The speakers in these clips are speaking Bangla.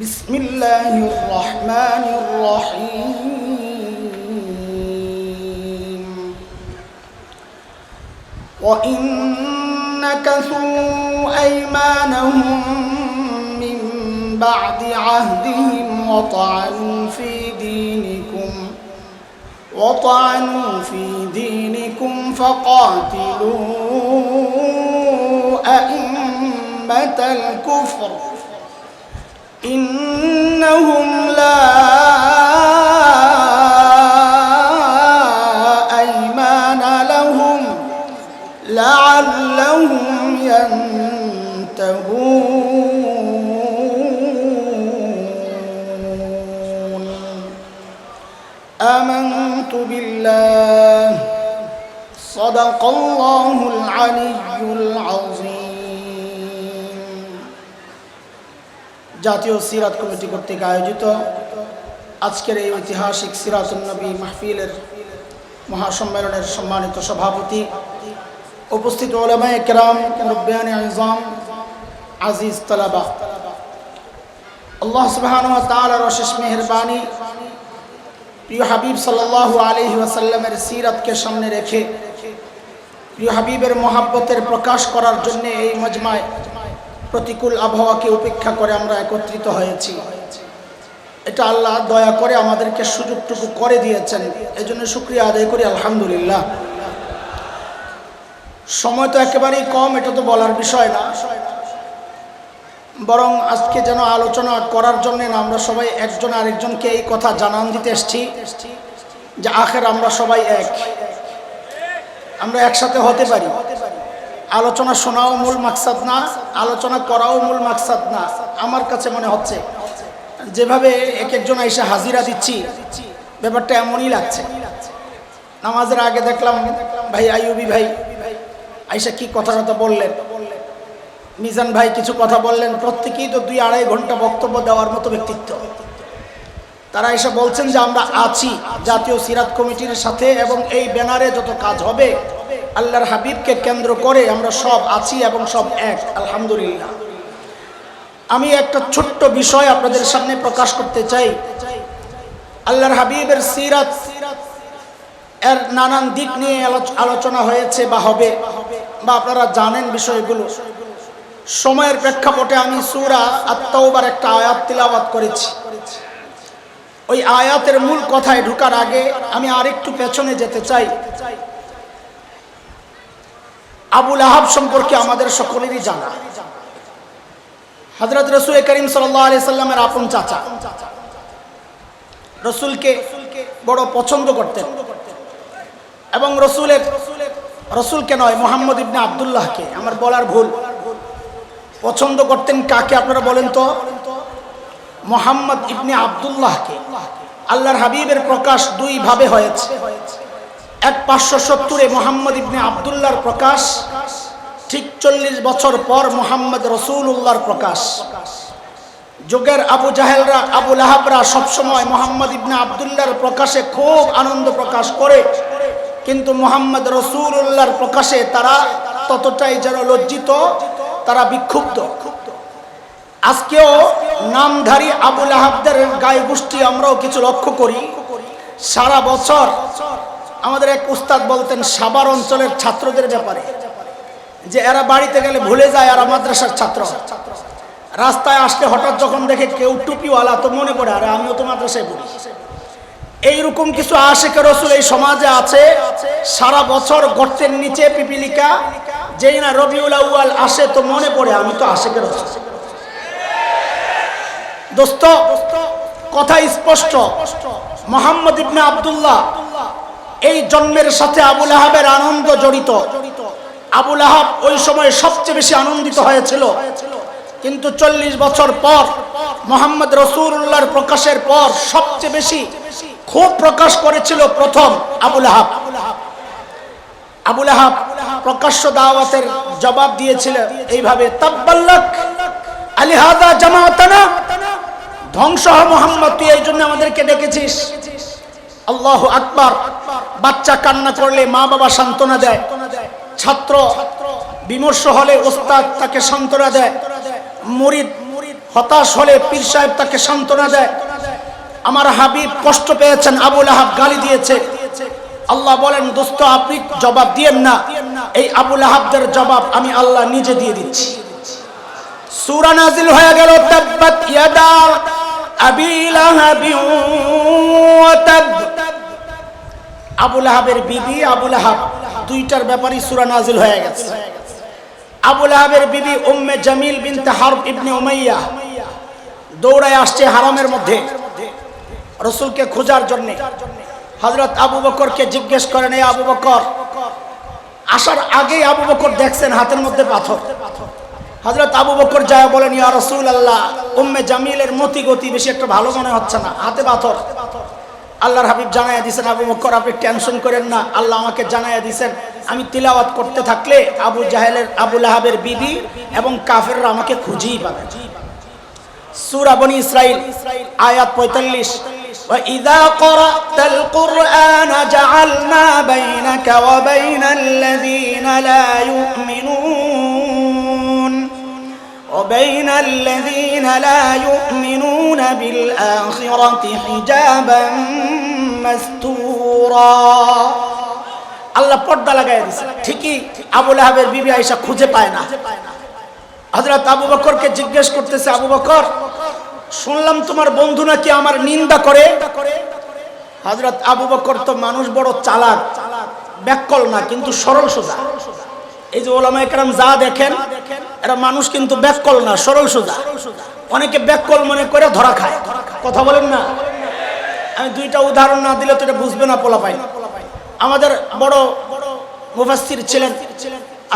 بسم الله الرحمن الرحيم وإن نكثوا أيمانهم من بعد عهدهم وطعنوا في دينكم فقاتلوا أئمة الكفر إنهم لا أيمان لهم لعلهم ينتهون آمنت بالله صدق الله العلي العظيم জাতীয় সিরাত কমিটি কর্তৃক আয়োজিত আজকের এই ঐতিহাসিক সিরাতুন নবী মাহফিলের মহাসম্মেলনের সম্মানিত সভাপতি, উপস্থিত উলামায়ে কেরাম, মুরব্বিয়ানে আযম, আজিজ তালাবা, আল্লাহ সুবহানাহু ওয়া তাআলার অশেষ মেহেরবানি, প্রিয় হাবিব সাল্লাল্লাহু আলাইহি ওয়াসাল্লামের সিরাতকে সামনে রেখে প্রিয় হাবিবের মহাব্বতের প্রকাশ করার জন্য এই মজমায় প্রতিকূল আবহাওয়াকে উপেক্ষা করে আমরা একত্রিত হয়েছি। এটা আল্লাহ দয়া করে আমাদেরকে সুযোগটুকু করে দিয়েছেন, এজন্য শুকরিয়া আদায় করি আলহামদুলিল্লাহ। সময় তো একেবারেই কম, এটা তো বলার বিষয় না, বরং আজকে যেন আলোচনা করার জন্য না, আমরা সবাই একজন আরেকজনকে এই কথা জানান দিতে এসেছি যে আখের আমরা সবাই এক, আমরা একসাথে হতে পারি। আলোচনা শোনাও মূল মাকসাদ না, আলোচনা করাও মূল মাকসাদ না। আমার কাছে মনে হচ্ছে যেভাবে এক একজন আইসা হাজিরা দিচ্ছি, ব্যাপারটা এমনই লাগছে। নামাজের আগে দেখলাম ভাই আইয়ুবী ভাই আইসা কি কথা বললেন, মিজান ভাই কিছু কথা বললেন, প্রত্যেকেই তো 2-2.5 ঘন্টা বক্তব্য দেওয়ার মতো ব্যক্তিত্ব। তারা এসে বলছেন যে আমরা আছি জাতীয় সিরাত কমিটির সাথে, এবং এই ব্যানারে যত কাজ হবে আল্লাহর হাবিবকে কেন্দ্র করে আমরা সব আছি এবং সব এক, আলহামদুলিল্লাহ। আমি একটা ছোট্ট বিষয় আপনাদের সামনে প্রকাশ করতে চাই। আল্লাহর হাবিবের সিরাত এর নানান দিক নিয়ে আলোচনা হয়েছে বা হবে, বা আপনারা জানেন বিষয়গুলো। সময়ের প্রেক্ষাপটে আমি সূরা আত-তাওবার একটা আয়াত তিলাওয়াত করেছি। ওই আয়াতের মূল কথায় ঢোকার আগে আমি আরেকটু পেছনে যেতে চাই। আবু লাহাব সম্পর্কে আমাদের সকলেরই জানা। হযরত রাসূল করিম সাল্লাল্লাহু আলাইহি সাল্লামের আপন চাচা, রাসূলকে বড় পছন্দ করতেন, এবং রাসূলকে নয়, মুহাম্মদ ইবনে আব্দুল্লাহকে, আমার বলার ভুল, পছন্দ করতেন কাকে আপনারা বলেন তো? মুহাম্মদ ইবনে আব্দুল্লাহকে। আল্লাহর হাবিবের প্রকাশ দুই ভাবে হয়েছে। এক 570-এ মুহাম্মদ ইবনে আব্দুল্লাহর প্রকাশ, ঠিক 40 বছর পর মুহাম্মদ রাসূলুল্লাহর প্রকাশ। যুগের আবু জাহেলরা, আবু লাহাবরা সবসময় মুহাম্মদ ইবনে আব্দুল্লাহর প্রকাশে খুব আনন্দ প্রকাশ করে, কিন্তু মুহাম্মদ রাসূলুল্লাহর প্রকাশে তারা ততটাই যেন লজ্জিত, তারা বিক্ষুব্ধ। আজকেও নামধারী আবু লাহাবদের গায়ে গোষ্ঠী আমরাও কিছু লক্ষ্য করি। সারা বছর আমাদের এক উস্তাদ বলতেন সাভার অঞ্চলের ছাত্রদের ব্যাপারে, যে এরা বাড়িতে গেলে ভুলে যায় এরা মাদ্রাসার ছাত্র। রাস্তায় আসলে হঠাৎ যখন দেখে কেউ টুপিওয়ালা, তো মনে পড়ে আরে আমিও তো মাদ্রাসায় পড়ি। এইরকম কিছু আশিকে রাসূল এই সমাজে আছে। সারা বছর গর্তের নিচে পিপিলিকা, যেই না রবিউল আউয়াল আসে তো মনে পড়ে আমি তো আশিকে রাসূল। দোস্ত, কথা স্পষ্ট, মুহাম্মদ ইবনে আব্দুল্লাহ এই জন্মের সাথে আবু লাহাবের আনন্দ জড়িত। আবু লাহাব ওই সময় সবচেয়ে বেশি আনন্দিত হয়েছিল, কিন্তু 40 বছর পর মুহাম্মদ রাসূলুল্লাহর প্রকাশের পর সবচেয়ে বেশি খুব প্রকাশ করেছিল প্রথম আবু লাহাব। আবু লাহাব প্রকাশ্য দাওয়াতের জবাব দিয়েছিল এইভাবে, তাব্বাল্লাক আলিহাদা জামাতানা, ধ্বংস হ মুহাম্মদ, তুই এই জন্য আমাদেরকে ডেকেছিস। আল্লাহু আকবার। বাচ্চা কান্না করলে মা বাবা সান্ত্বনা দেয়, ছাত্র বিমর্ষ হলে ওস্তাদ তাকে সান্ত্বনা দেয়, মুরিদ হতাশ হলে পীর সাহেব তাকে সান্ত্বনা দেয়, আমার হাবিব কষ্ট পেয়েছেন, আবু লাহাব গালি দিয়েছে। আল্লাহ বলেন, দোস্ত আপনি জবাব দিয়েন না, এই আবু লাহাবদের জবাব আমি আল্লাহ নিজে দিয়ে দিচ্ছি। সূরা নাজিল হয়ে গেল, তাব্বাত ইয়াদা আবি লাহাবি ওয়া তাব। আবু লাহাবের বিবি আবু লাহাব দুইটার ব্যাপারে সূরা নাজিল হয়ে গেছে। আবু লাহাবের বিবি উম্মে জামিল বিনতে হারব ইবনে উমাইয়া দৌড়ায় আসছে হারামের মধ্যে রাসূলকে খোঁজার জন্য। হযরত আবু বকরকে জিজ্ঞেস করেন, এই আবু বকর, আসার আগেই আবু বকর দেখছেন হাতের মধ্যে পাথর। হযরত আবু বকর যায় বলেন, ইয়া রাসূলুল্লাহ, উম্মে জামিলের মতি গতি বেশি একটা ভালো মনে হচ্ছে না, হাতে পাথর। আল্লাহর হাবিব জানাইয়া দিয়েছেন, আবু বকর আপনি টেনশন করেন না, আল্লাহ আমাকে জানাইয়া দিয়েছেন আমি তিলাওয়াত করতে থাকলে আবু জাহেলের আবু লাহাবের বিবি এবং কাফেররা আমাকে খুঁজেই পাবে। সূরা বনি ইসরাইল আয়াত 45, وَإِذَا قَرَأْتَ الْقُرْآنَ جَعَلْنَا بَيْنَكَ وَبَيْنَ الَّذِينَ لَا يُؤْمِنُونَ بِالْآخِرَةِ حِجَابًا مَسْتُورًا। আল্লাহ পর্দা লাগাইয়া দিয়েছে। ঠিকই আবু লাহাবের বিবি আয়েশা খুঁজে পায় না। হযরত আবু বকরকে জিজ্ঞেস করতেছে, আবু বকর, শুনলাম তোমার বন্ধু নাকি আমার নিন্দা করে। হযরত আবু বকর তো মানুষ বড় চালাক, ব্যাককল না, কিন্তু সরল সোজা। এই যে ওলামায়ে কেরাম যা দেখেন, এরা মানুষ কিন্তু ব্যাককল না, সরল সোজা। অনেকে ব্যাককল মনে করে ধরা খায়, কথা বলেন না। আমি দুইটা উদাহরণ না দিলে তো এটা বুঝবে না পোলাপাই। আমাদের বড় মুফাসসির ছিলেন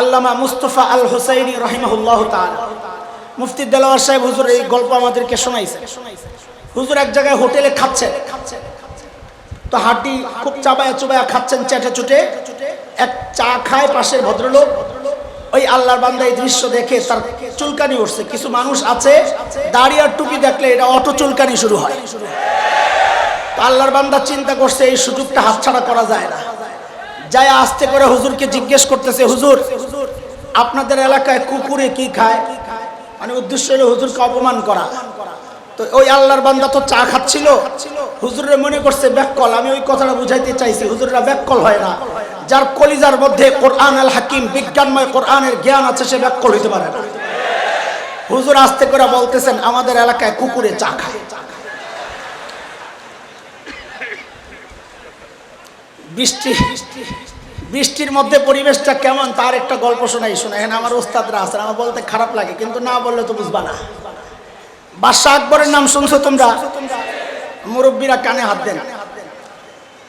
আল্লামা মুস্তাফা আল হুসাইনি রাহিমাহুল্লাহ তাআলা। মুফতি দেলাওয়ার সাহেব হুজুর এই গল্প আমাদেরকে শোনাইছে। হুজুর এক জায়গায় হোটেলে খাচ্ছেন, তো হাড্ডি খুব চাবায়া চুবায়া খাচ্ছেন, চেটে চুটে। এক চা খায় পাশের ভদ্রলোক, ওই আল্লাহর বান্দা এই দৃশ্য দেখে তার চুলকানি উঠছে। কিছু মানুষ আছে দাড়ি আর টুপি দেখলে এটা অটো চুলকানি শুরু হয়। তো আল্লাহর বান্দা চিন্তা করছে এই সুযোগটা হাতছাড়া করা যায় না। যায় আস্তে করে হুজুরকে জিজ্ঞেস করতেছে, হুজুর আপনাদের এলাকায় কুকুরে কি খায়? মানে উদ্দেশ্য হলো হুজুরকে অপমান করা। তো ওই আল্লাহর বান্দা তো চা খাচ্ছিল, হুজুরের মনে করছে ব্যাককল। আমি ওই কথাটা বুঝাইতে চাইছি, হুজুররা ব্যাককল হয় না। যার কলিজার মধ্যে কোরআন আল হাকিম, বিজ্ঞানময় কোরআনের জ্ঞান আছে, সে ব্যাককল হইতে পারে না। হুজুর আস্তে করে বলতেছেন, আমাদের এলাকায় কুকুরে চা খায়। বৃষ্টির মধ্যে পরিবেশটা কেমন তার একটা গল্প শোনাই। শোনেন, আমার ওস্তাদরা আছেন, আমার বলতে খারাপ লাগে, কিন্তু না বললে তো বুঝবা না। বাদশাহ আকবরের নাম শুনছো তোমরা? মুরব্বীরা কানে হাত দেন।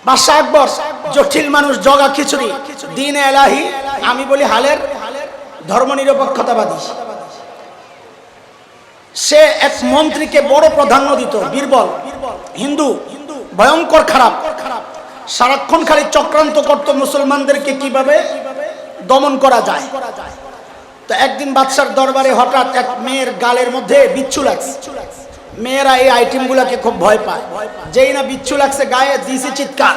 বাদশাহ আকবর জটিল মানুষ, জগা খিচুড়ি, দিন এলাহি, আমি বলি হালের ধর্মনিরপেক্ষতাবাদী। সে এক মন্ত্রীকে বড় প্রাধান্য দিত, বীরবল, হিন্দু, ভয়ঙ্কর খারাপ, সারাক্ষণ খালি চক্রান্ত করত মুসলমানদেরকে কিভাবে দমন করা যায়। তো একদিন বাদশার দরবারে হঠাৎ এক মেয়ের গালের মধ্যে বিচ্ছু লাগছে। মেয়েরা এই আইটেমগুলোকে খুব ভয় পায়। যেই না বিচ্ছু লাগছে গায়ে, দিছে চিৎকার।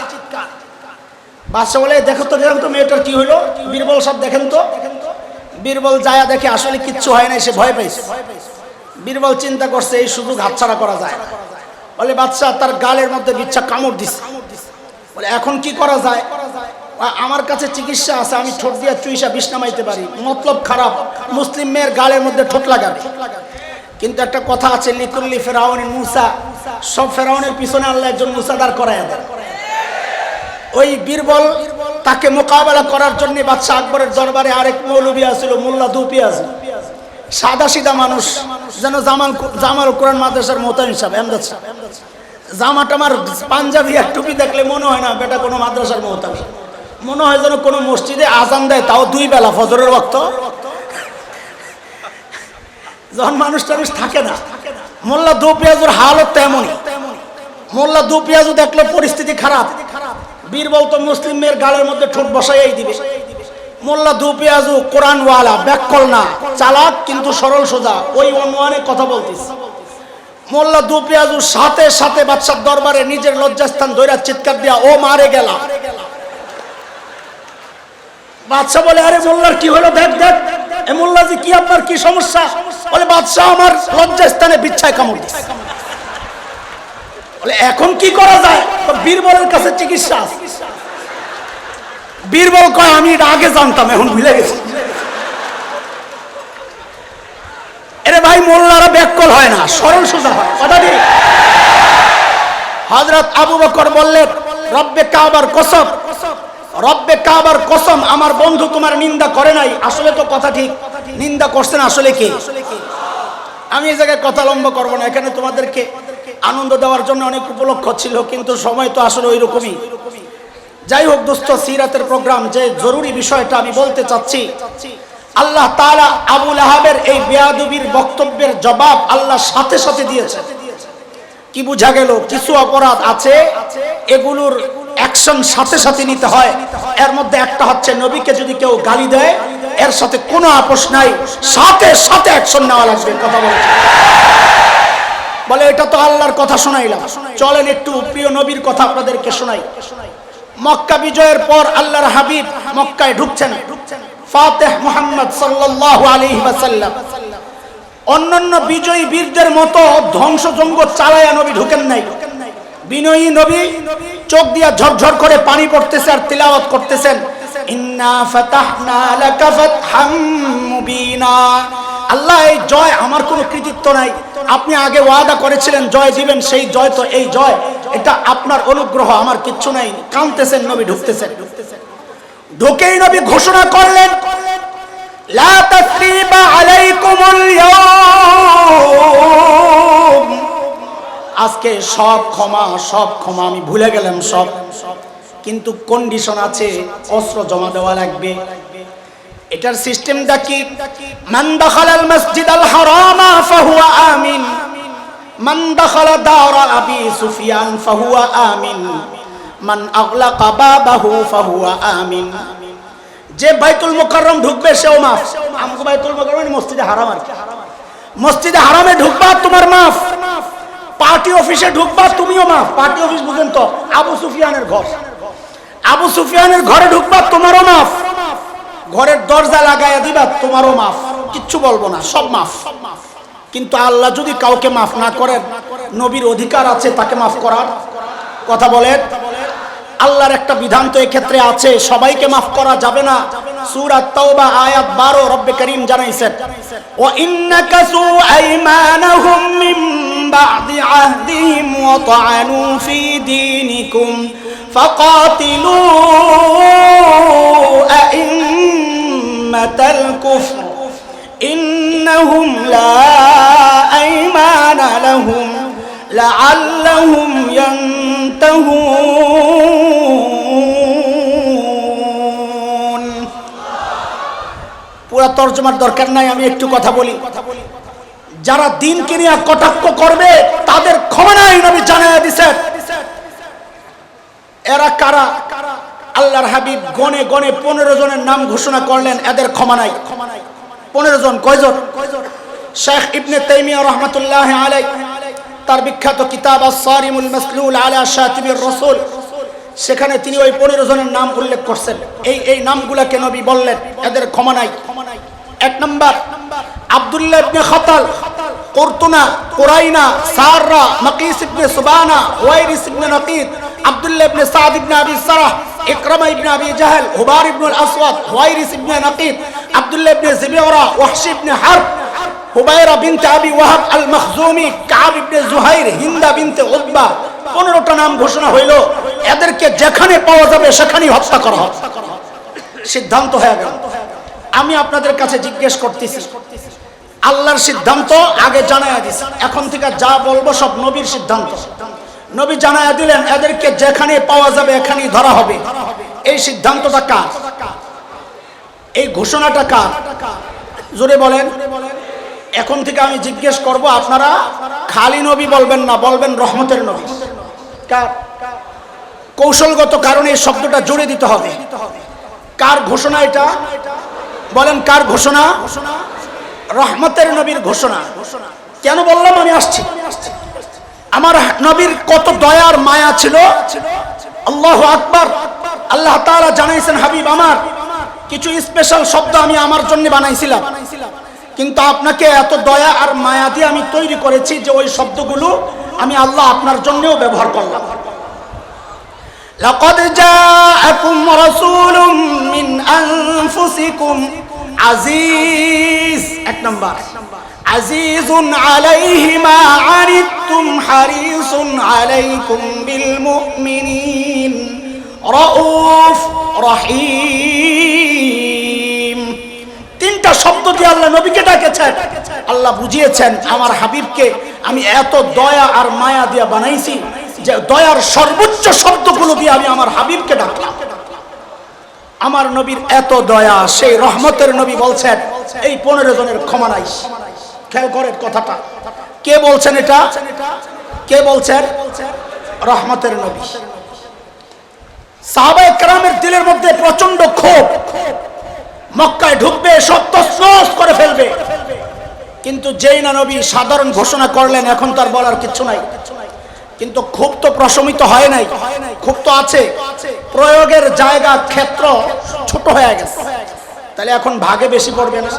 বাদশা বলে, দেখো তো মেয়েটার কি হইলো। বীরবল সব দেখেন তো। বীরবল যায় দেখে আসলে কিচ্ছু হয় না, সে ভয় পাইছে। বীরবল চিন্তা করছে এই সুযোগ হাতছাড়া করা যায় না। বলে বাদশা তার গালের মধ্যে বিচ্ছা কামড় দিছে। বলে এখন কি করা যায়? আমার কাছে চিকিৎসা আছে, আমি ঠোঁট দিয়ে চুইসা বিষ নামাইতে পারি। মতলব খারাপ, মুসলিম মেয়ের গালের মধ্যে ঠোঁট লাগাবে। কিন্তু একটা কথা আছে, লিকুল্লি ফেরাউন মুসা, সব ফেরাউনের পিছনে আল্লাহ একজন মুসা দাঁড় করায় দেন। ওই বীরবল তাকে মোকাবেলা করার জন্য বাদশাহ আকবরের দরবারে আরেক মৌলবী আসছিল, মোল্লা দুপিয়াজ, সাদা সিধা মানুষ, যেন জামাল কোরআন মাদ্রাসার মোতায়েন সাহেব, এমদাদ সাহেব। জামাটা আমার পাঞ্জাবি আর টুপি দেখলে মনে হয় না বেটা কোনো মাদ্রাসার মোতাবেন, মনে হয় যেন কোনো মসজিদে আজান দেয়, তাও 2 বেলা ফজরের ওয়াক্ত, যখন মানুষ টানুষ থাকে না। মোল্লা দুপিয়াজুর হালত তেমনই। মোল্লা দুপিয়াজু দেখলে পরিস্থিতি খারাপ। বীরবল তো মুসলিম মেয়ের গালের মধ্যে ঠোঁট বসাইয়াই দিবে। মোল্লা দুপিয়াজু কোরআনওয়ালা, ব্যাককল না, চালাক কিন্তু সরল সোজা। ওই অনুমানে কথা বলতিস। মোল্লা দুপিয়াজুর সাথে সাথে বাদশার দরবারে নিজের লজ্জাস্থান ধরে চিৎকার দিয়া, ও মারে গেলা। বাদশা বলে, আরে মোল্লার কি হলো, দেখ দেখ এ মোল্লাজি কি, আপনার কি সমস্যা? বলে বাদশাহ আমার লজ্জাস্থানে বিচ্ছায় কামড় দিয়েছে। বলে এখন কি করা যায়? তো বীরবলের কাছে চিকিৎসা আছে। বীরবল কয় আমি এটা আগে জানতাম, এখন ভুলে গেছি। এরে ভাই, মোল্লারা ব্যাককল হয় না, সরল সোজা হয়, কথা ঠিক। হযরত আবু বকর বললেন, রব্বে কাবার কসম, রব্বে কাবার কসম, আমার বন্ধু তোমার নিন্দা করে নাই। আসলে তো কথা ঠিক, নিন্দা করছেন আসলে কি? আমি এই জায়গায় কথা লম্বা করবো না, এখানে তোমাদেরকে আনন্দ দেওয়ার জন্য অনেক উপলক্ষ ছিল, কিন্তু সময় তো আসলে ওই রকমই। যাই হোক দোস্ত, সিরাতের প্রোগ্রাম, যে জরুরি বিষয়টা আমি বলতে চাচ্ছি, আল্লাহ তাআলা আবু লাহাবের এই বেয়াদবির বক্তব্যের জবাব আল্লাহ সাথে সাথে দিয়েছে। কি বোঝা গেল? কিছু অপরাধ আছে, এগুলোর অ্যাকশন সাথে সাথে নিতে হয়। এর মধ্যে একটা হচ্ছে, নবীকে যদি কেউ গালি দেয়, এর সাথে কোনো আপোষ নাই, সাথে সাথে অ্যাকশন নেওয়া লাগবে। কথা বলে এটা তো আল্লাহর কথা শোনাইলাম, চলেন একটু প্রিয় নবীর কথা আপনাদেরকে শোনাই। মক্কা বিজয়ের পর আল্লাহর হাবিব মক্কায় ঢুকছেন, ফাতিহ মুহাম্মদ সাল্লাল্লাহু আলাইহি ওয়াসাল্লাম। অন্যান্য বিজয়ী বীরদের মতো ধ্বংসযজ্ঞ চালায়া নবী ঢুকেন নাই। বিনয়ী নবী, চোখ দিয়া ঝরঝর করে পানি পড়তেছে আর তিলাওয়াত করতেছেন, ইন্না ফাতাহনা লাকা ফাতহাম মুবিনা। আল্লাহ, এই জয় আমার কোনো কৃতিত্ব নাই, আপনি আগে ওয়াদা করেছিলেন জয় দিবেন, সেই জয় তো এই জয়, এটা আপনার অনুগ্রহ, আমার কিচ্ছু নাই। কাঁদতেছেন নবী, ঢুকতেছেন। ঢুকেই নবী ঘোষণা করলেন, লা তাসরিবা আলাইকুমুল ইয়াওম, আজকে সব ক্ষমা, সব ক্ষমা, আমি ভুলে গেলাম সব, কিন্তু কন্ডিশন আছে, অস্ত্র জমা দেওয়া লাগবে। এটার সিস্টেমটা কি? মান দাখালাল মসজিদাল হারামা ফাহুয়া আমিন, মান দাখালা দারা আবি সুফিয়ান ফাহুয়া আমিন, মান আগলাকা বাবাহু ফাহুয়া আমিন। যে বাইতুল মুকাররম ঢুকবে সেও মাফ। আমগো বাইতুল মুকাররম মসজিদে হারাম, আর মসজিদে হারামে ঢুকবা তোমার মাফ, পার্টি অফিসে ঢুকবা তুমিও মাফ। পার্টি অফিস বুঝেন তো, আবু সুফিয়ানের ঘর, আবু সুফিয়ানের ঘরে ঢুকবা তোমারও মাফ, ঘরের দরজা লাগাইয়া দিবা তোমারও মাফ, কিচ্ছু বলবো না, সব মাফ। কিন্তু আল্লাহ যদি কাউকে মাফ না করেন, নবীর অধিকার আছে তাকে মাফ করার। কথা বলেন, আল্লাহর একটা বিধান তো এই ক্ষেত্রে আছে, সবাইকে মাফ করা যাবে না। সূরা তাওবা আয়াত 12 রব্বে করিম জানাইছেন, ওয়া ইন্নাকাসু আইমানাহুম মিন বা'দি আহদিহিম ওয়া তা'আনু ফি দীনিকুম ফাকাতিলু আইম্মাতাল কুফর ইন্নাহুম লা আইমানা লাহুম লাআল্লাহুম ইয়ানতাহুন। পুরা তরজমার দরকার নাই, আমি একটু কথা বলি। যারা দ্বীনকে নিয়ে কটাক্ষ করবে তাদের ক্ষমা নাই, নবী জানায়া দিয়েছেন। এরা কারা? আল্লাহর হাবিব গনে গনে 15 জনের নাম ঘোষণা করলেন, এদের ক্ষমা নাই। 15 জন। কয়জন? শেখ ইবনে তাইমিয়া রাহমাতুল্লাহি আলাইহি তার বিখ্যাত কিতাব আস-সারিমুল মাসলুল আলা শাতিমির রাসূল, সেখানে তিনি ওই 15 জনের নাম উল্লেখ করছেন। এই নামগুলোকে নবী বললেন এদের ক্ষমা নাই। 1 নাম্বার আব্দুল্লাহ ইবনে খাতাল, কুরতুনা, কুরাইনা, সাররা, মাকিস ইবনে সুবানা, ওয়াইরিস ইবনে নাকিদ, আব্দুল্লাহ ইবনে সাদ ইবনে আবি সারাহ, ইকরামা ইবনে আবি জাহল, হুবার ইবনে আল-আসওয়াদ, ওয়াইরিস ইবনে নাকিদ, আব্দুল্লাহ ইবনে জিবিরা, ওয়াহশি ইবনে হারব, হুবাইরা বিনতে আবি ওয়াহাব আল-মখজুমি, কাব ইবনে জুহাইর, হিন্দা বিনতে উতবা। 15টা নাম ঘোষণা হইল, এদেরকে যেখানে পাওয়া যাবে সেখানেই হত্যা করা হবে। সিদ্ধান্ত হয়ে গেল। আমি আপনাদের কাছে জিজ্ঞেস করতেছি, আল্লাহর সিদ্ধান্ত আগে জানায়া দিছে, এখন থেকে যা বলবো সব নবীর সিদ্ধান্ত। নবী জানায়া দিলেন এদেরকে যেখানে পাওয়া যাবে এখানেই ধরা হবে। এই সিদ্ধান্তটা কার? এই ঘোষণাটা কার? জোরে বলেন। এখন থেকে আমি জিজ্ঞেস করব, আপনারা খালি নবী বলবেন না, বলবেন রহমতের নবী। কার? কৌশলগত কারণে এই শব্দটা জুড়ে দিতে হবে। কার ঘোষণা এটা? বলেন কার ঘোষণা? রহমতের নবীর ঘোষণা। কেন বললাম? আমি আসছি। আমার নবীর কত দয়ার মায়া ছিল, আল্লাহু আকবার। আল্লাহ তাআলা জানাইছেন, হাবিব আমার কিছু স্পেশাল শব্দ আমি আমার জন্য বানাইছিলাম, কিন্তু আপনাকে এত দয়া আর মায়া দিয়ে আমি তৈরি করেছি যে ওই শব্দগুলো আমি আল্লাহ আপনার জন্যও ব্যবহার করলাম। লাকাদ জাআকুম রাসূলুম মিন আনফুসিকুম আজিজ, এক নাম্বার আজিজুন আলাইহি মা আনিতুম হারিসুন আলাইকুম বিল মুমিনিন রাউফ রহিম। তিনটা শব্দ দিয়ে আল্লাহ নবীকে ডাকেছেন। আল্লাহ বুঝিয়েছেন আমার হাবিবকে আমি এত দয়া আর মায়া দিয়ে বানাইছি যে দয়ার সর্বোচ্চ শব্দগুলো দিয়ে আমি আমার হাবিবকে ডাকলাম। আমার নবীর এত দয়া, সেই রহমতের নবী বলছেন এই 15 জনের ক্ষমা নাই। খেয়াল করেন কথাটা, কে বলছেন এটা? কে বলছেন? রহমতের নবী। সাহাবায়ে কেরামের দিলের মধ্যে প্রচন্ড ক্ষোভ, মক্কায় ঢুকবে সব তছনছ করে ফেলবে। কিন্তু যেই না নবী সাধারণ ঘোষণা করলেন এখন তার বলার কিছু নাই। কিন্তু ক্ষোভ তো প্রশমিত হয় নাই, ক্ষোভ তো আছে, প্রয়োগের জায়গা ক্ষেত্র ছোট হয়ে গেছে। তাহলে এখন ভাগে বেশি পড়বে না।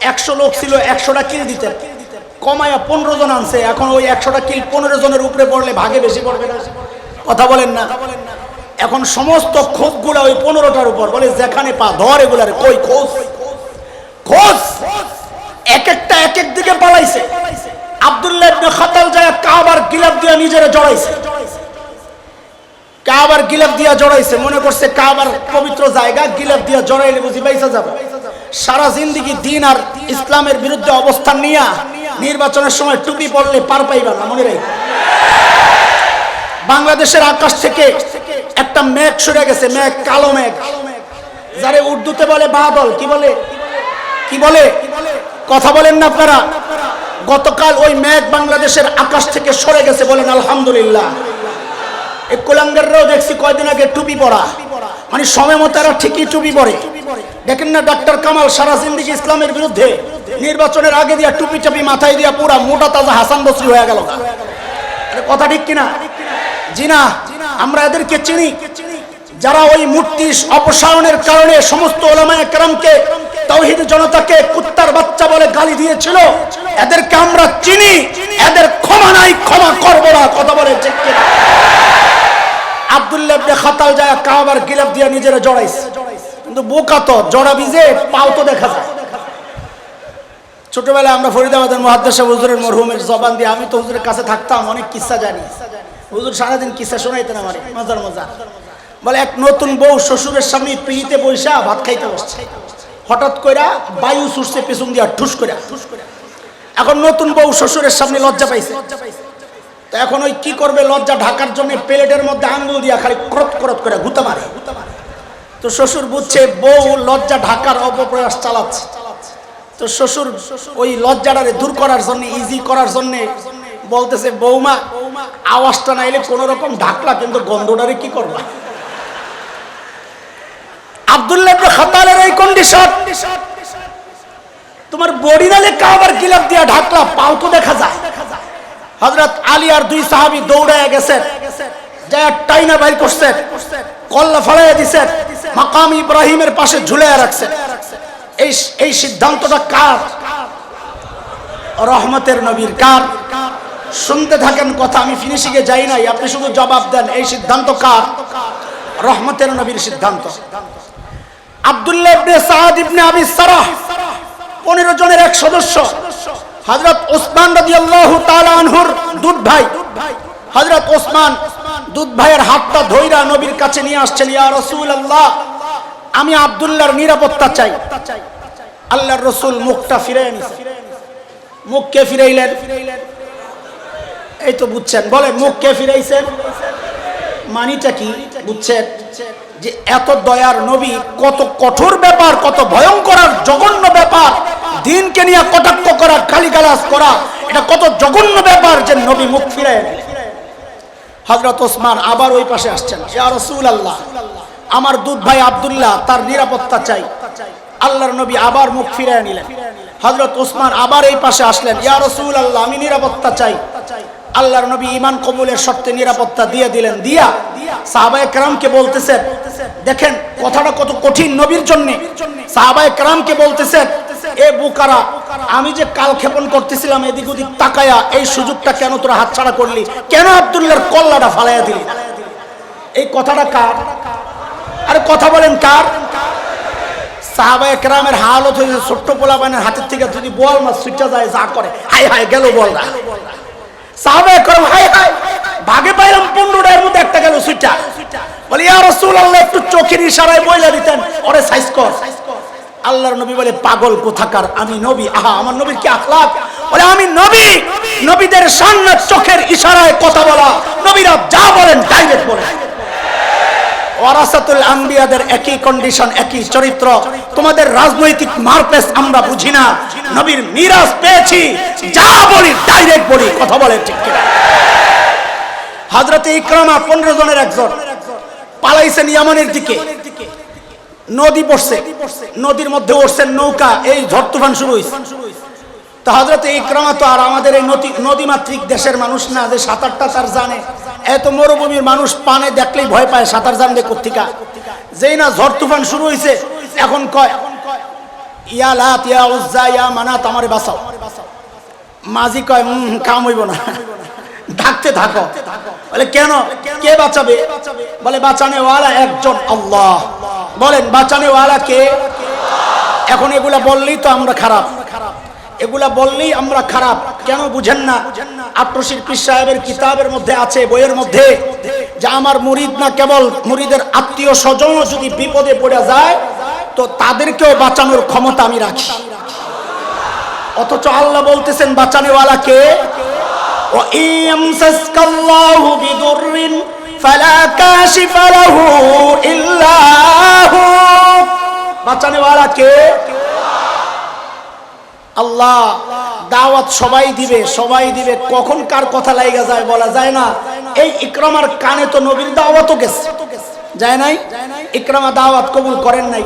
100 লোক ছিল, 100টা কিল দিতেন, কমায়া 15 জন আনছে। এখন ওই 100টা কিল 15 জনের উপরে পড়লে ভাগে বেশি পড়বে না। কথা বলেন না? এখন সমস্ত ক্ষোভগুলা ওই 15টার উপর, বলে যেখানে পা ধর এগুলার কই খোঁজ খোঁজ। এক একটা এক এক দিকে পালাইছে। আব্দুল্লাহ ইবনে খাতাল যায় কাবার গিলাফ দিয়ে নিজেরে জড়াইছে, কাবার গিলাফ দিয়া জড়াইছে। মনে করছে কাবার পবিত্র জায়গা, গিলাফ দিয়া জড়াইলে বুঝি বাইসা যাবে। সারা জিন্দেগি দিন আর ইসলামের বিরুদ্ধে অবস্থান নিয়া নির্বাচনের সময় টুপি পরলে পার পাইবা না, মনে রাখো। বাংলাদেশের আকাশ থেকে একটা মেঘ সরে গেছে, মেঘ, কালো মেঘ, যারে উর্দুতে বলে বাদল। কি বলে? কি বলে? কথা বলেন না আপনারা? গতকাল ওই মেঘ বাংলাদেশের আকাশ থেকে সরে গেছে, বলেন আলহামদুলিল্লাহ। এই কুলাঙ্গাররাও দেখছি কয়দিন আগে টুপি পরা, মানে সময় মতো এরা ঠিকই টুপি পরে। দেখেন না ডাক্তার কামাল সারা জিন্দেগি ইসলামের বিরুদ্ধে, নির্বাচনের আগে দিয়া টুপি চাপি মাথায় দিয়া পুরা মোটা তাজা হাসান বসরি হয়ে গেল। কথা ঠিক কিনা? জি না, আমরা এদেরকে চিনি। যারা ওই মূর্তি অপসারণের কারণে সমস্ত উলামায়ে কেরামকে, তাওহীদ জনতাকে কুত্তার বাচ্চা বলে গালি দিয়েছিল, এদেরকে আমরা চিনি। এদের ক্ষমা নাই, ক্ষমা করব না। কথা বলে ঠিক কিনা? আব্দুল্লাহ ইবনে খাতাল যায় কাবার গিলাফ দিয়ে নিজেরা জড়াইছে। কিন্তু বোকা তো, জড়া ভিজে পাও তো দেখা যায়। ছোটবেলায় আমরা ফরিদাবাদের মুহাদ্দিস হুজুরের মরহুমের জবান দিয়ে, আমি তো হুজুরের কাছে থাকতাম, অনেক কিস্সা জানি। হুজুর সারাদিন কিস্সা শোনাইতেন আমারে, মজার মজা। বলে এক নতুন বউ শ্বশুরের সামনে পিড়িতে বইসা ভাত খাইতে বসছে, হঠাৎ কইরা বায়ু ছুটছে পেছন দিয়া ঠুস কইরা। এখন নতুন বউ শ্বশুরের সামনে লজ্জা পাইছে, তো এখন ওই কি করবে, লজ্জা ঢাকার জন্য প্লেটের মধ্যে আঙ্গুল দিয়া খালি ক্রত ক্রত করে গুতা মারে। তো শ্বশুর বুঝছে বউ লজ্জা ঢাকার অপপ্রয়াস চালাচ্ছে। তো শ্বশুর ওই লজ্জাটারে দূর করার জন্য, ইজি করার জন্য বলতেছে, বৌমা আওয়াজটা নাইলে কোন রকম ঢাকলা, কিন্তু গন্ধটারে কি করবা? আব্দুল্লাহ ইবনে খাতালের এই কন্ডিশন, তোমার বডি নালে কাবার গিলাফ দিয়া ঢাকলা, পাও তো দেখা যায়। হযরত আলী আর 2 সাহাবী দৌড়ায় গেছে, যায় টাইনা বাইর করছে, কল্লা ফলাইয়া দিছে, মাকাম ইব্রাহিমের পাশে ঝুলাইয়া রাখছে। এই সিদ্ধান্তটা কার? রহমতের নবীর। কার? শুনতে থাকেন কথা, আমি ফিনিশিংয়ে যাই নাই, আপনি শুধু জবাব দেন। এই সিদ্ধান্ত কার? রহমতের নবীর সিদ্ধান্ত। আব্দুল্লাহ ইবনে সাদ ইবনে আবি সারাহ 15 জনের এক সদস্য, হযরত ওসমান রাদিয়াল্লাহু তাআলা আনহুর দুধ ভাই। হযরত ওসমান দুধ ভাইয়ের হাতটা ধইরা নবীর কাছে নিয়ে আসছেন, ইয়া রাসূলুল্লাহ, আমি আব্দুল্লাহর নিরাপত্তা চাই। আল্লাহর রাসূল মুখটা ফিরাইয়া নিছেন। মুখ কে ফিরাইলেন? এই তো বুঝছেন, বলেন মুখ কে ফিরাইছেন? মানিটা কি বুঝছেন? যে এত দয়ার নবী, কত কঠোর ব্যাপার, কত ভয়ঙ্কর আর জঘন্য ব্যাপার। দিনকে নিয়ে কটাক্ষ করা, গালিগালাজ করা, এটা কত জঘন্য ব্যাপার যে নবী মুখ ফিরায়। হযরত ওসমান আবার ওই পাশে আসছেন, ইয়া রাসূলুল্লাহ, আমার দুধ ভাই আব্দুল্লাহ, তার নিরাপত্তা চাই। আল্লাহর নবী আবার মুখ ফিরায় নিলেন। হযরত ওসমান আবার এই পাশে আসলেন, ইয়া রাসূলুল্লাহ, আমি নিরাপত্তা চাই। আল্লাহর নবী ঈমান কবুলের শর্তে নিরাপত্তা দিয়ে দিলেন। দিয়া সাহাবায়ে কেরামকে বলতেছেন, দেখেন কথাটা কত কঠিন নবীর জন্য। সাহাবায়ে কেরামকে বলতেছেন, এ বুকারা, আমি যে কাল ক্ষেপণ করতেছিলাম এদিক ওদিক তাকায়া, এই সুযোগটা কেন তোরা হাতছাড়া করলি? কেন আব্দুল্লাহর কল্লাটা ফালাইয়া দিলি? এই কথাটা কার? আরে কথা বলেন কার? সাহাবায়ে কেরামের হালত হয়েছে ছোট্ট পোলাপানের হাতের থেকে যদি বল মাছ ছুটে যায়, যা করে হাই হাই গেল বলটা। সাহাবায়ে কেরাম হাই হাই, ভাগে পাইলাম 15টার মধ্যে একটা গেল ছুটা। বলে ইয়া রাসূলুল্লাহ, একটু চোখের ইশারায় বইলা দিতেন ওরে সাইজ কর। আল্লাহর নবী বলে পাগল কোথাকার, আমি নবী। আহা, আমার নবীর কি আখলাক! বলে আমি নবী, নবীদের সামনে চোখের ইশারায় কথা বলা, নবীরা যা বলেন ডাইরেক্ট বলেন। ওয়ারাসাতুল আম্বিয়াদের একই কন্ডিশন, একই চরিত্র। তোমাদের রাজনৈতিক মারপেস আমরা বুঝি না, নবীর মিরাজ পেয়েছি, যা বলি ডাইরেক্ট বলি, কথা বলে ঠিক কিনা? হযরত ইকরামা 15 জনের একজন পালাইছেন ইয়ামানের দিকে, নদী পড়ছে, নদীর মধ্যে উঠছেন নৌকা, এই ঝড় তুফান শুরু হয়েছে। তো হযরত ইকরামা তো আর আমাদের এই নদীমাতৃক দেশের মানুষ না যে সাঁতারটা তার জানে। এত মরুভূমির মানুষ পানে দেখলেই ভয় পায়, সাঁতার জানবে কোত্থেকা? যেই না ঝড় তুফান শুরু হয়েছে, এখন কয় ইয়া লাত ইয়া উজ্জা ইয়া মানাত আমারে বাঁচাও। মাঝি কয় কাম হইব না, ডাকতে থাকো। বলে কেন, কে বাঁচাবে? বলে বাঁচানেওয়ালা একজন আল্লাহ। বলেন বাঁচানেওয়ালা কে? এখন এগুলা বললেই তো আমরা খারাপ, এগুলা বললেই আমরা খারাপ। কেন বুঝেন না? আটরশির পীর সাহেবের কিতাবের মধ্যে আছে, বইয়ের মধ্যে, যে আমার মুরিদ না, কেবল মুরিদের আত্মীয় স্বজন যদি বিপদে পড়ে যায় তো তাদেরকেও বাঁচানোর ক্ষমতা আমি রাখি। অথচ আল্লাহ বলতেছেন বাঁচানেওয়ালা কে? ওয়া ইয়ামসাসকাল্লাহু বিদুররিন ফালা কাশিফা লাহু ইল্লা হু। বাঁচানেওয়ালা কে? আল্লাহ। দাওয়াত সবাই দিবে, সবাই দিবে, কখন কার কথা লাগা যায় বলা যায় না। এই ইকরামার কানে তো নবীর দাওয়াতও গেছে, যায় নাই? ইকরামা দাওয়াত কবুল করেন নাই।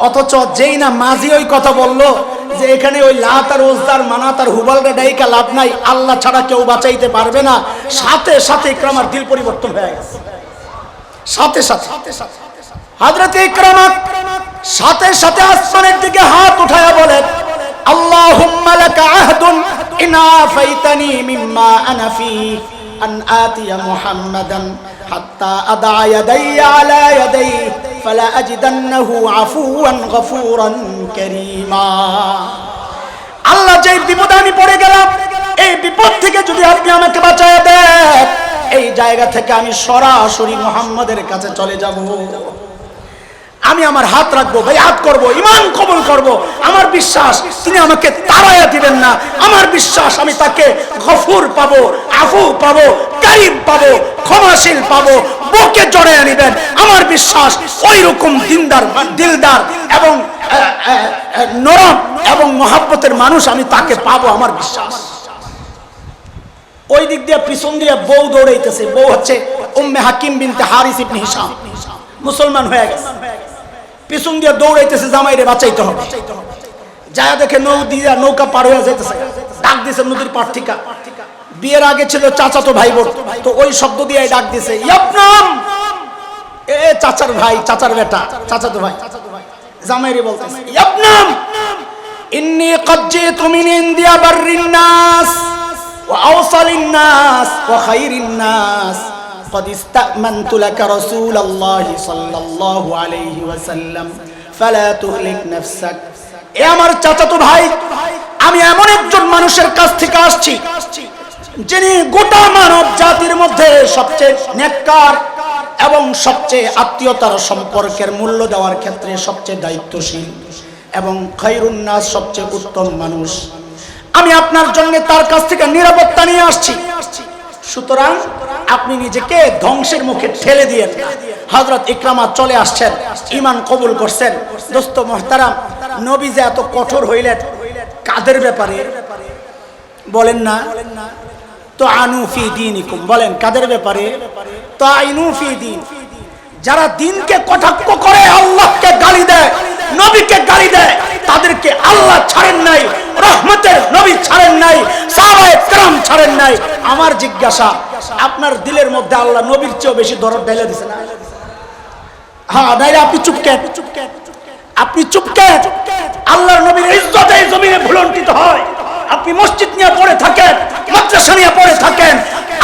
অথচ যেই না মাঝি ওই কথা বললো যে এখানে ওই লাত আর উজ্জার মানাত আর হুবালরে ডাইকা লাভ নাই, আল্লাহ ছাড়া কেউ বাঁচাইতে পারবে না, সাথে সাথে ইকরামার দিল পরিবর্তন হয়ে গেছে। সাথে সাথে হযরত ইকরামা সাথে সাথে আসমানের দিকে হাত উঠায়া বলে আল্লাহুম্মা লাকা আহদুন ইন আফাইতানি মিম্মা আনা ফি আন আতিয়া মুহাম্মাদান হাত্তা আদা ইয়াদাইয়া আলা ইয়াদাই ফালা আজিদান্নাহু আফুওয়ান গফুরান কারীমা। আল্লাহ, যে বিপদে আমি পড়ে গেলাম, এই বিপদ থেকে যদি আপনি আমাকে বাঁচায় দেন, এই জায়গা থেকে আমি সরাসরি মুহাম্মাদের কাছে চলে যাব। আমি আমার হাত রাখবো, বায়াত করব, ঈমান কবুল করব। আমার বিশ্বাস তিনি আমাকে তাড়াইয়া দিবেন না। আমার বিশ্বাস আমি তাকে গফুর পাবো, আফু পাবো, কারীম পাবো, ক্ষমাশীল পাবো, বুকে জড়াইয়া নেবেন। আমার বিশ্বাস ওই রকম দিলদার এবং নরম এবং মহব্বতের মানুষ আমি তাকে পাবো, আমার বিশ্বাস। ওই দিক দিয়ে পিছন দিয়ে বউ দৌড়াইতেছে। বউ হচ্ছে উম্মে হাকিম বিনতে হারিস ইবনে হিশাম, মুসলমান হয়ে গেছে। পিছন দিয়ে দৌড়াইতেছে, জামাইরে বাঁচাইতে হবে। যায় দেখে নৌকা পার হয়ে যাইতেছে, ডাক দিছে নদীর পার থেকে। বিয়ের আগে ছিল চাচাতো ভাই বোন, তো ওই শব্দ দিয়ে ডাক দিছে ইয়াবনাম, এ চাচার ভাই, চাচার বেটা, চাচাতো ভাই। জামাইরে বলতেছে ইয়াবনাম ইন্নী ক্বাদ জিতু মিন ইনদিয়া বাররিন নাস ওয়া আওসালিন নাস ওয়া খায়রিন নাস قد استأمنت لك رسول الله صلى الله عليه وسلم فلا تهلك نفسك। এ আমার চাচাতো ভাই, আমি এমন একজন মানুষের কাছ থেকে আসছি যিনি গোটা মানব জাতির মধ্যে সবচেয়ে নেককার এবং সবচেয়ে আত্মীয়তার সম্পর্কের মূল্য দেওয়ার ক্ষেত্রে সবচেয়ে দায়িত্বশীল এবং খায়রুন নাস সবচেয়ে উত্তম মানুষ। আমি আপনার জন্য তার কাছ থেকে নিরাপত্তা নিয়ে আসছি। সুতরাং আপনি নিজেকে ধ্বংসের মুখে ঠেলে দিয়েন না। হযরত ইকরামা চলে আসছেন, ঈমান কবুল করছেন। দোস্ত মুহতারাম, নবী যে এত কঠোর হইলেন কাদের ব্যাপারে বলেন না? তো আনু ফি দীনিকুম, বলেন কাদের ব্যাপারে? তো আইনু ফি দীন, যারা দিনকে কটাক্ষ করে, আল্লাহকে গালি দেয়, নবীকে গালি দেয়, তাদেরকে আল্লাহ ছাড়েন নাই, রহমতের নবী ছাড়েন নাই, সাহাবায়ে কেরাম ছাড়েন নাই। আমার জিজ্ঞাসা, আপনার দিলের মধ্যে আল্লাহ নবীর চেয়েও বেশি দরদ ঢেলে দিছে না? হ্যাঁ, নাইলে আপনি চুপ কেন? আপনি চুপ কেন? আল্লাহর নবীর ইজ্জত এই জমিনে ভুলণ্ঠিত হয়। আপনি মসজিদ নিয়ে পড়ে থাকেন, মাদ্রাসা নিয়ে পড়ে থাকেন,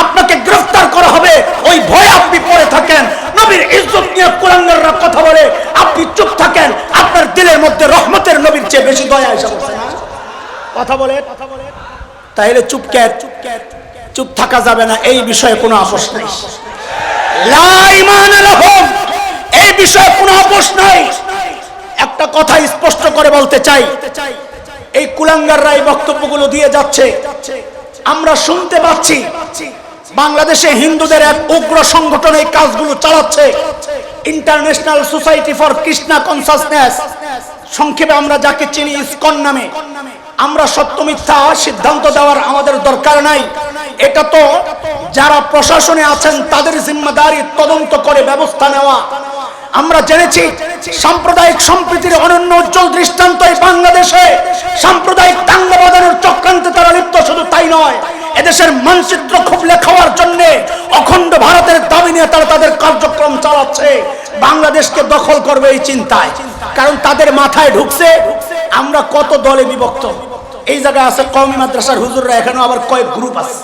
আপনাকে গ্রেফতার করা হবে ওই ভয়ে আপনি পড়ে থাকেন। নবীর ইজ্জত নিয়ে কুলাঙ্গাররা কথা বলে, আপনি চুপ থাকেন। আপনার দিলের মধ্যে রহমতের নবীর চেয়ে বেশি দয়া এসে বসে না? কথা বলে তাইলে চুপ কেন? চুপ থাকা যাবে না, এই বিষয়ে কোনো আপোষ নাই। লা ঈমান লাহুম, এই বিষয়ে কোনো আপোষ নাই। একটা কথা স্পষ্ট করে বলতে চাই, এই কুলাঙ্গাররা এই বক্তব্যগুলো দিয়ে যাচ্ছে, আমরা শুনতে পাচ্ছি বাংলাদেশে হিন্দুদের এক উগ্র সংগঠন এই কাজগুলো চালাচ্ছে। International society for Krishna consciousness, সংক্ষেপে আমরা যাকে চিনি ইসকন নামে। আমরা সত্য মিথ্যা সিদ্ধান্ত দেওয়ার আমাদের দরকার নাই, এটা তো যারা প্রশাসনে আছেন তাদের জিম্মাদারি তদন্ত করে ব্যবস্থা নেওয়া। আমরা জেনেছি সাম্প্রদায়িক সম্প্রীতির অনন্য উজ্জ্বল দৃষ্টান্ত এই বাংলাদেশে সাম্প্রদায়িক দাঙ্গা বাঁধানোর চক্রান্তে তারা লিপ্ত। শুধু তাই নয়, এদেশের মানচিত্র খুবলে খাওয়ার জন্য অখণ্ড ভারতের দাবি নিয়ে তারা তাদের কার্যক্রম চালাচ্ছে। বাংলাদেশকে দখল করবে এই চিন্তায়, কারণ তাদের মাথায় ঢুকছে আমরা কত দলে বিভক্ত। এই জায়গায় আছে কওমি মাদ্রাসার হুজুররা, এখানেও আবার কয়েক গ্রুপ আছে।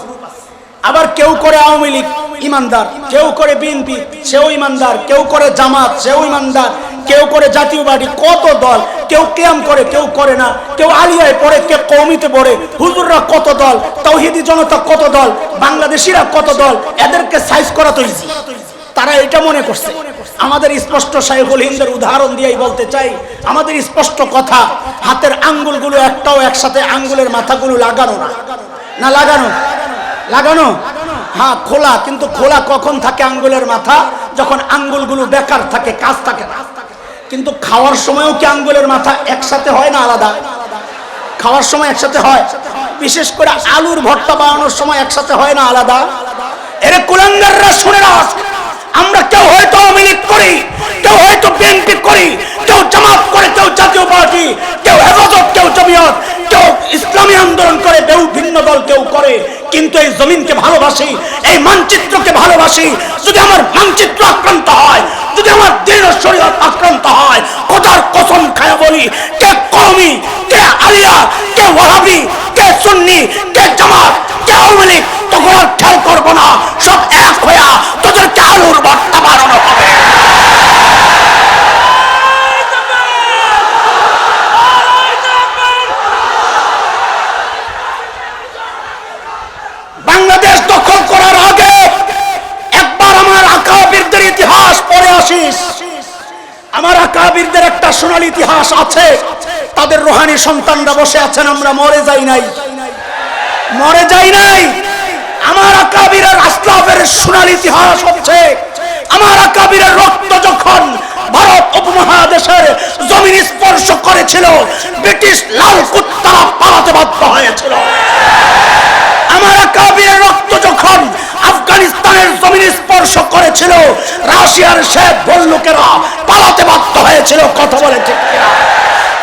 আবার কেউ করে আওয়ামী লীগ ইমানদার, কেউ করে বিএনপি সেও ইমানদার, কেউ করে জামাত সেও ইমানদার, কেউ করে জাতীয় পার্টি, কত দল। কেউ কিয়াম করে, কেউ করে না, কেউ আলিয়ায় পড়ে, কেউ কওমিতে পড়ে। হুজুররা কত দল, তাওহীদি জনতা কত দল, বাংলাদেশিরা কত দল। এদেরকে সাইজ করা তো ইজি। তারা এটা মনে করছে। আমাদের স্পষ্ট শাইখুল হিন্দের উদাহরণ দিয়েই বলতে চাই, আমাদের স্পষ্ট কথা, হাতের আঙ্গুলগুলো একটাও একসাথে আঙ্গুলের মাথাগুলো লাগানো না, না লাগানো লাগানো হ্যাঁ খোলা, কিন্তু খোলা কখন থাকে আঙ্গুলের মাথা? যখন আঙ্গুলগুলো বেকার থাকে, কাজ থাকে না। কিন্তু খাওয়ার সময়ও কি আঙ্গুলের মাথা একসাথে হয় না আলাদা? খাওয়ার সময় একসাথে হয়, বিশেষ করে আলুর ভর্তা বানানোর সময় একসাথে হয় না আলাদা? এরে কুলাঙ্গাররা শুনে না, আমরা কেউ হয়তো আওয়ামী লীগ করি, কেউ হয়তো বিএনপি করি, কেউ জামাত করে, কেউ জাতীয় পার্টি, কেউ হেফাজত, কেউ জমিয়ত, কেউ ইসলামী আন্দোলন করে, কেউ ভিন্ন দল কেউ করে, কিন্তু এই জমিনকে ভালোবাসি, এই মানচিত্রকে ভালোবাসি। যদি আমার মানচিত্র আক্রান্ত হয়, যদি আমার দিন ও শরীয়ত আক্রান্ত হয়, খোদার কসম খায়া বলি, কে কওমি, কে আলিয়া, কে ওয়াহাবি, কে সুন্নি, কে জামাত, কে আওয়ামী লীগ, তখন আর খেয়াল করবো না। সব এক হইয়া তোদেরকে আলুর ভর্তা বানানো হবে। বাংলাদেশ দখল করার আগে একবার আমার আকাবিরদের ইতিহাস পড়ে আসিস। আমার আকাবিরদের একটা সোনালী ইতিহাস আছে। তাদের রুহানি সন্তানরা বসে আছেন, আমরা মরে যাই নাই, মরে যাই নাই। আমার আকাবিরের আসলাফের সোনালী ইতিহাস হচ্ছে, আমার আকাবিরের রক্ত যখন ভারত উপমহাদেশের জমিন স্পর্শ করেছিল, ব্রিটিশ লাল কুত্তারা পালাতে বাধ্য হয়েছিল। আমার আকাবিরের রক্ত যখন আফগানিস্তানের জমিন স্পর্শ করেছিল, রাশিয়ার শেখ বল্লুকেরা পালাতে বাধ্য হয়েছিল। কথা বলে ঠিক কিনা?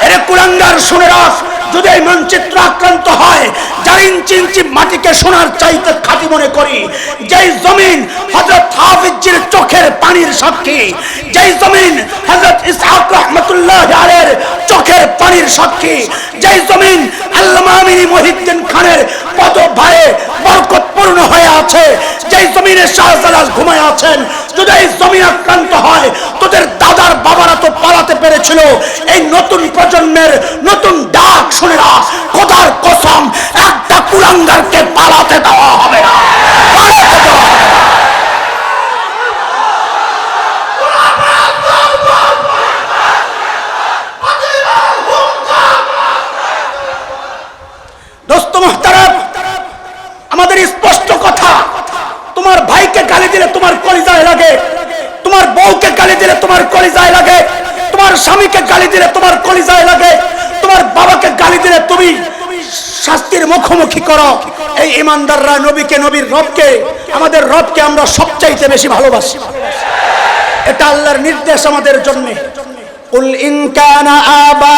এর কুলাঙ্গার শুনে রাখ, যদি এই মানচিত্র আক্রান্ত হয়, যার ইঞ্চি ইঞ্চি মাটিকে সোনার চাইতে খাঁটি মনে করি, যেই জমিন হযরত হাফিজের চোখের পানির সাক্ষী, যেই জমিন হযরত ইসহাক রাহমাতুল্লাহ আলাইহির চোখের পানির সাক্ষী, যেই জমিন আল্লামা আমিনী মহিউদ্দিন খানের পদভারে বরকতপূর্ণ হয়ে আছে, যেই জমিনে শাহজালাল ঘুমায় আছেন, যদি এই জমিন আক্রান্ত হয়, তোদের দাদার বাবারা তো পালাতে পেরেছিল। এই নতুন প্রজন্মের নতুন ডাক শুনে না, খোদার কসম, একটা কুলাঙ্গারকে পালাতে দেওয়া হবে না, পালাতে দেওয়া হবে না। দোস্ত মুহতারাম, আমাদের স্পষ্ট কথা, তোমার ভাইকে গালি দিলে তোমার কলিজায় লাগে, তোমার বউকে গালি দিলে তোমার কলিজায় লাগে, তোমার স্বামীকে গালি দিলে তোমার কলিজায় লাগে, তোমার বাবাকে গালি দিলে তুমি শাস্তির মুখোমুখি করো। এই ইমানদাররা নবীকে, নবীর রবকে, আমাদের রবকে আমরা সবচাইতে বেশি ভালোবাসি। এটা আল্লাহর নির্দেশ আমাদের জন্য। কুল ইন কানা আবা